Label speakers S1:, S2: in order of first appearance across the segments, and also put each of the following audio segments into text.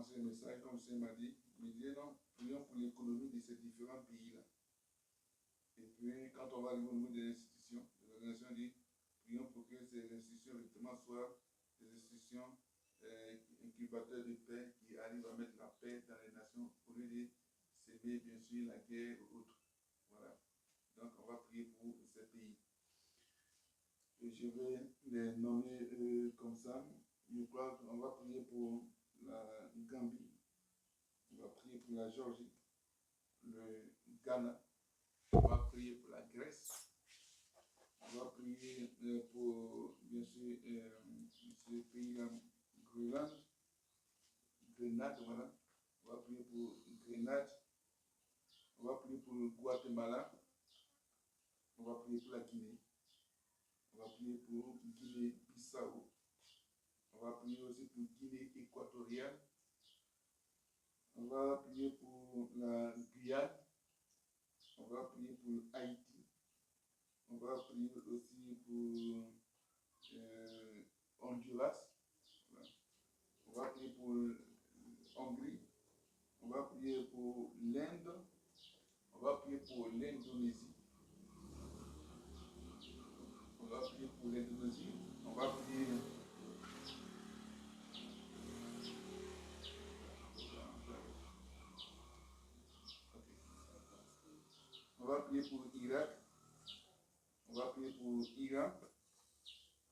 S1: commencer le message, comme je m'a dit, il dit non, prions pour l'économie de ces différents pays-là. Et puis, quand on va arriver au niveau des institutions, l'organisation dit, prions pour que ces institutions, effectivement, soient des institutions incubateurs de paix qui arrivent à mettre la paix dans les nations au lieu de s'aimer, bien sûr, la guerre ou autre. Voilà. Donc, on va prier pour ces pays. Et je vais les nommer comme ça. Je crois qu'on va prier pour la Gambie, on va prier pour la Géorgie, le Ghana, on va prier pour la Grèce, on va prier pour, bien sûr, ce pays-là, Grenade, voilà. On va prier pour Grenade, on va prier pour le Guatemala, on va prier pour la Guinée, on va prier pour Guinée-Bissau, on va prier aussi pour Guinée équatoriale, on va prier pour la Guyane, on va prier pour Haïti, on va prier aussi pour Honduras, voilà. On va prier pour Hongrie, on va prier pour l'Inde, on va prier pour l'Indonésie, on va prier pour l'Indonésie, on va prier on va prier pour Irak, on va prier pour Iran,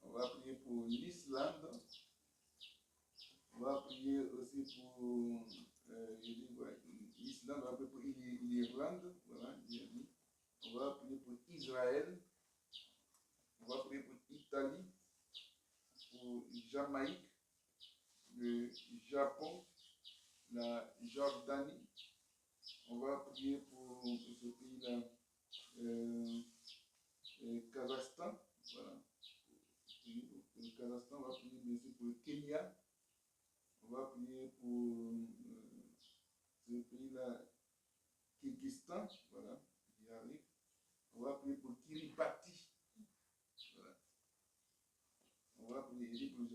S1: on va prier pour l'Islande, on va prier aussi pour l'Islande, on va prier pour l'Irlande, voilà, on va prier pour Israël, on va prier pour l'Italie, pour Jamaïque, le Japon, la Jordanie, on va prier pour ce pays-là, Kazakhstan, voilà. Pour le Kazakhstan, on va prier bien sûr pour le Kenya, on va prier pour ce pays-là, Kyrgyzstan, voilà, qui arrive. On va prier pour Kiribati, voilà. On va prier pour le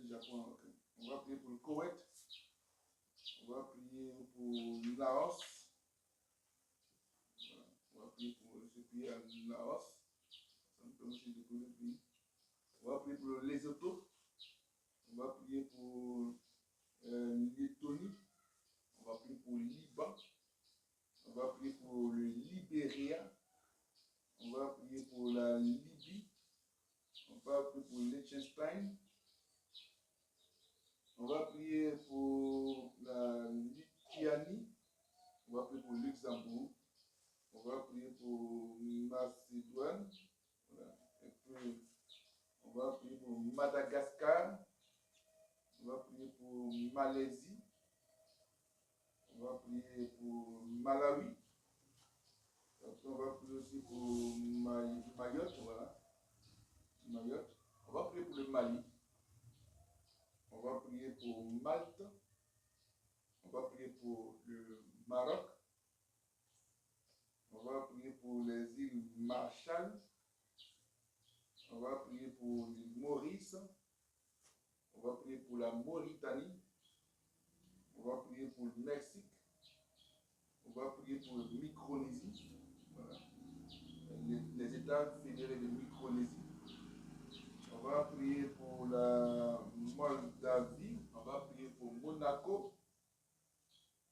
S1: Japon, okay. On va prier pour le Koweït, on va prier pour Laos, voilà. On va prier pour ce pays à Laos, ça me permet aussi de connaître le pays. On va prier pour le Lesotho, on va prier pour Lettonie, on va prier pour le Liban, on va prier pour le Libéria, on va prier pour la Libye, on va prier pour le Liechtenstein, on va prier pour la Lituanie, on va prier pour le Luxembourg, on va prier pour Macédoine, voilà. Et puis on va prier pour Madagascar, on va prier pour Malaisie, on va prier pour Malawi, après on va prier aussi pour Mayotte, voilà. Mayotte. On va prier pour le Mali, on va prier pour Malte, on va prier pour le Maroc, on va prier pour les îles Marshall, on va prier pour l'île Maurice, on va prier pour la Mauritanie, on va prier pour le Mexique, on va prier pour le Micronésie, voilà. Les États fédérés de Micronésie. On va prier pour la Moldavie, on va prier pour Monaco,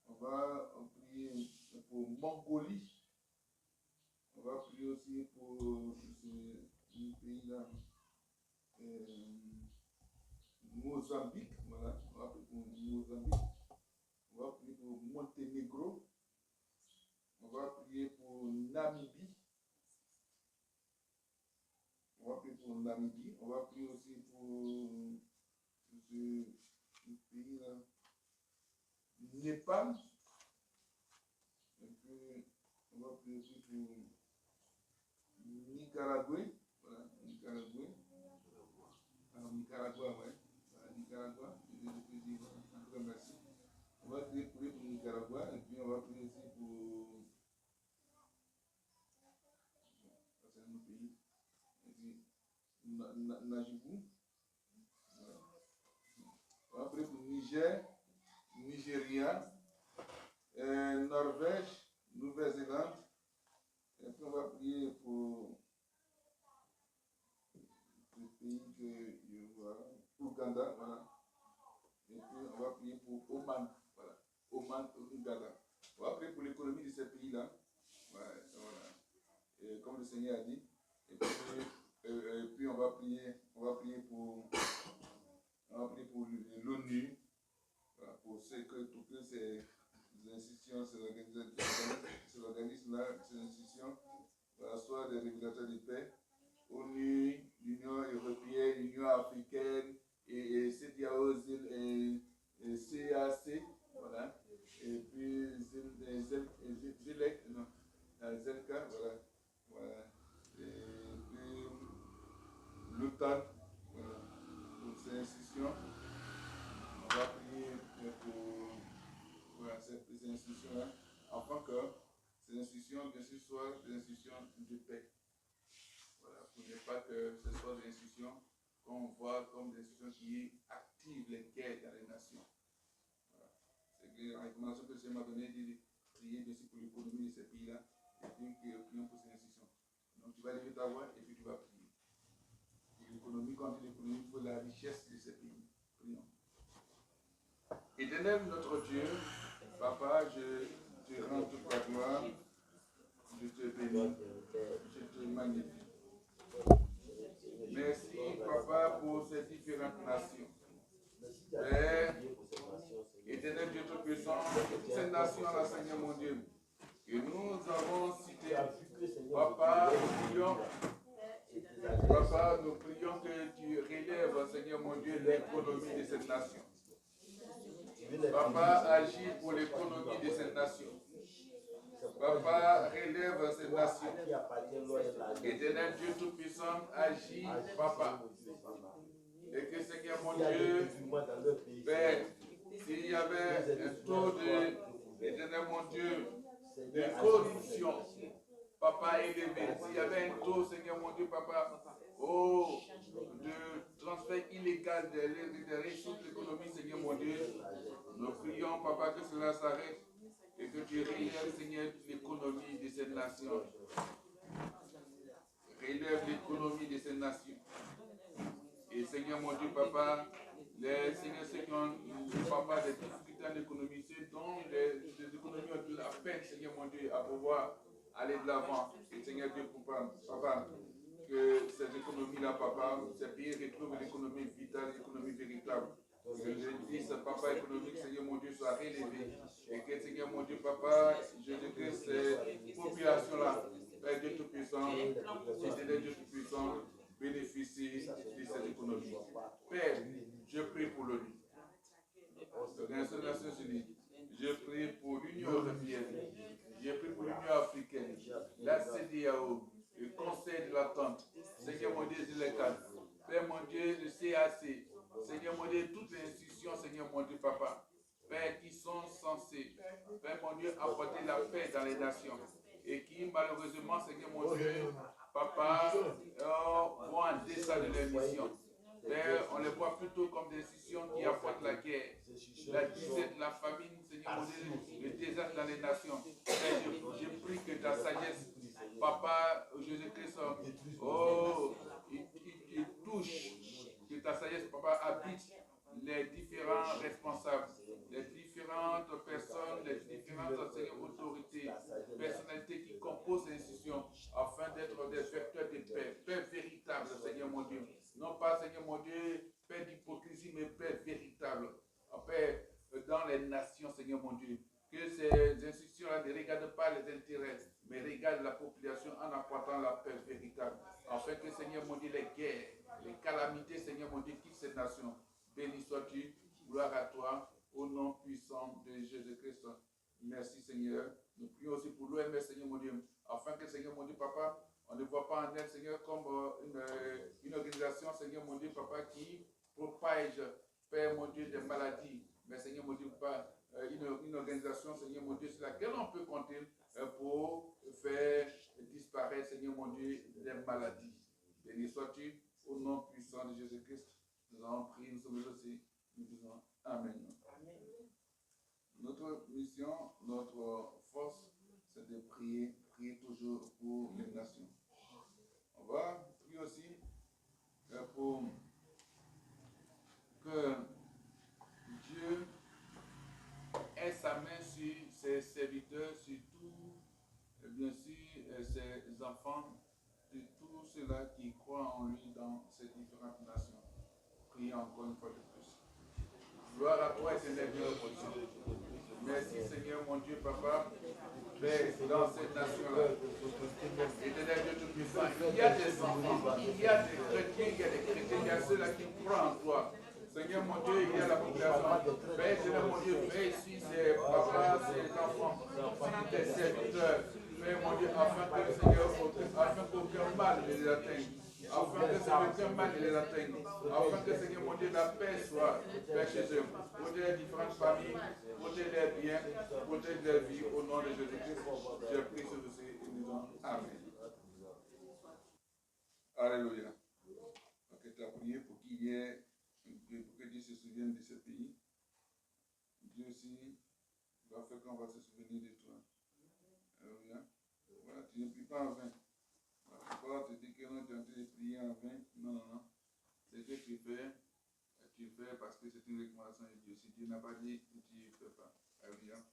S1: on va prier pour Mongolie, on va prier aussi pour ce pays-là, Mozambique, voilà, on va prier pour Mozambique, on va prier pour Monténégro, on va prier pour Namibie, on va prier pour Namibie, on va prier aussi pour ce pays-là, Népal, et puis on va prier aussi pour Nicaragua, voilà, Nicaragua, alors Nicaragua, ouais, voilà, Nicaragua, je dis, en tout cas merci. On va prier pour Nicaragua, et puis on va prier aussi pour, c'est un autre pays, et puis Najibou, voilà. On va prier pour Niger, Nigeria. Ouganda, voilà. Et puis on va prier pour Oman, voilà. Oman, Ouganda. On va prier pour l'économie de ces pays-là. Ouais, voilà. Et comme le Seigneur a dit. Et puis on va prier pour l'ONU, voilà, pour que ces institutions, ces organismes-là, ces institutions, voilà, soient des régulateurs de paix. ONU, l'Union européenne, l'Union africaine, et CDAO, CAC, voilà, et puis Zelka, voilà, voilà, et puis l'OTAN, voilà, pour ces institutions. On va prier pour voilà, ces institutions-là, afin que ces institutions, bien sûr, soient des institutions de paix. Voilà, pour ne pas que ce soit des institutions qu'on voit comme des institutions qui activent les guerres dans les nations. Voilà. C'est la recommandation que le Seigneur m'a donnée de prier bien sûr pour l'économie de ces pays-là et puis prions pour ces institutions. Donc tu vas lever ta voix et puis tu vas prier. Pour l'économie, quand tu dis l'économie, il faut la richesse de ces pays. Prions. Éternel notre Dieu, Papa, je te rends toute la gloire, je te bénis, je te magnifie. Merci, Papa, pour ces différentes nations. Père, éternel Dieu Tout-Puissant, toutes ces nations-là, Seigneur mon Dieu, que nous avons citées, Papa, nous prions que tu relèves, Seigneur mon Dieu, l'économie de cette nation. Papa, agis pour l'économie de cette nation. Papa, relève cette nation. Éternel Dieu Tout-Puissant, agis, Papa. Et que Seigneur mon Dieu, Père, s'il y avait un taux de, éternel mon Dieu, de corruption, Papa, élevé, s'il y avait un taux, Seigneur mon Dieu, Papa, de transfert illégal des ressources de l'économie, Seigneur mon Dieu, nous prions, Papa, que cela s'arrête et que tu relèves, Seigneur, l'économie de cette nation. Relève l'économie de cette nation. Et Seigneur mon Dieu, Papa, les Seigneur, Papa, des difficultés en économie, ceux dont les économies ont de la peine, Seigneur mon Dieu, à pouvoir aller de l'avant. Et Seigneur Dieu, Papa, que cette économie-là, Papa, ces pays retrouvent l'économie vitale, l'économie véritable. Que l'indice, Papa, économique, Seigneur mon Dieu, soit relevé. Et que, Seigneur mon Dieu, Papa, je dis que ces populations-là, Père Dieu Tout-Puissant, Éternel Dieu Tout-Puissant, bénéficient de cette économie. Père, je prie pour l'ONU, l'Organisation des Nations Unies. Je prie pour l'Union européenne. Je prie pour l'Union africaine, la CDAO, le Conseil de l'Attente. Seigneur mon Dieu, Zilekan. Père mon Dieu, le CAC. Seigneur mon Dieu, toutes les institutions, Seigneur mon Dieu, Papa. Père, qui sont censés, Père mon Dieu, apporter la paix dans les nations. Et qui, malheureusement, Seigneur mon Dieu, Papa, vont en deçà de leur mission. Père, on les voit plutôt comme des institutions qui apportent la guerre, la disette, la famine, Seigneur mon Dieu, le désastre dans les nations. Père, je prie que ta sagesse, Papa, Jésus-Christ, il touche, que ta sagesse, Papa, habite les différents responsables, les différentes personnes, les différentes Seigneur, autorités, personnalités qui composent l'institution afin d'être des vecteurs de paix, paix véritable, Seigneur mon Dieu. Non pas, Seigneur mon Dieu, paix d'hypocrisie, mais paix véritable. Paix dans les nations, Seigneur mon Dieu. Que ces institutions-là ne regardent pas les intérêts, mais regardent la population en apportant la paix véritable. Afin que, Seigneur mon Dieu, les guerres, les calamités, Seigneur mon Dieu, quittent cette nation. Béni sois-tu, gloire à toi, au nom puissant de Jésus-Christ. Merci, Seigneur. Nous prions aussi pour l'OMS, Seigneur mon Dieu, afin que, Seigneur mon Dieu, Papa, on ne voit pas en elle, Seigneur, comme une organisation, Seigneur mon Dieu, Papa, qui propage, Père mon Dieu, des maladies. Mais, Seigneur mon Dieu, pas une organisation, Seigneur mon Dieu, sur laquelle on peut compter pour faire disparaître, Seigneur mon Dieu, des maladies. Béni sois-tu, au nom puissant de Jésus-Christ. Nous avons prié, nous sommes aussi, nous disons Amen. Notre mission, notre force, c'est de prier toujours pour les nations. On va prier aussi pour ceux-là qui croient en lui dans ces différentes nations. Prions encore une fois de plus. Gloire à toi, éternel Dieu. Merci Seigneur mon Dieu, Papa. Père, dans cette nation-là, éternel Dieu Tout-Puissant, il y a des enfants, il y a des chrétiens, il y a des chrétiens, il y a ceux-là qui croient en toi. Seigneur mon Dieu, il y a la population. Père, éternel mon Dieu, veille sur ces papas, ces enfants, sur tes serviteurs. Père mon Dieu, afin que Seigneur, afin qu'aucun mal ne les atteigne. Afin que Seigneur, aucun mal ne les atteigne. Afin que Seigneur mon Dieu, la paix soit Père chez eux. Protège les différentes familles, protège leurs biens, protège leur vie au nom de Jésus-Christ. Je prie sur ceci et nous disons Amen. Alléluia. Donc, tu as prié pour qu'il y ait, pour que Dieu se souvienne de ce pays. Dieu aussi va faire qu'on va se souvenir de toi. Alléluia. Voilà, tu ne pries pas en vain. Voilà, tu te dis que non, tu es en train de prier en vain. Non, non, non. C'est ce que tu fais parce que c'est une recommandation de Dieu. Si Dieu n'a pas dit, tu ne fais pas. Alléluia.